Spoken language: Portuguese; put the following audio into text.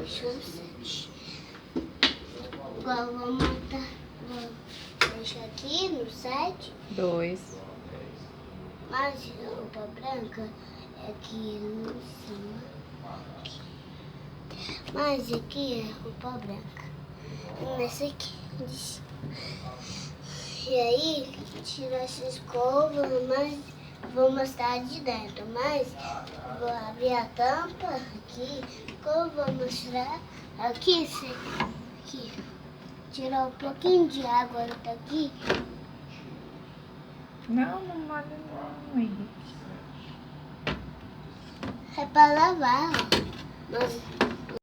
deixando 7. Agora vou montar. Vou deixar aqui no 7. 2. Mas a roupa branca é aqui no cima. Aqui. Mas aqui é roupa branca. Nessa aqui. E aí, tira essa escova, mas vou mostrar de dentro. Mas vou abrir a tampa aqui. Como vou mostrar aqui, aqui. Tirar um pouquinho de água daqui. Não molha não, Henrique. É para lavar, ó. Mas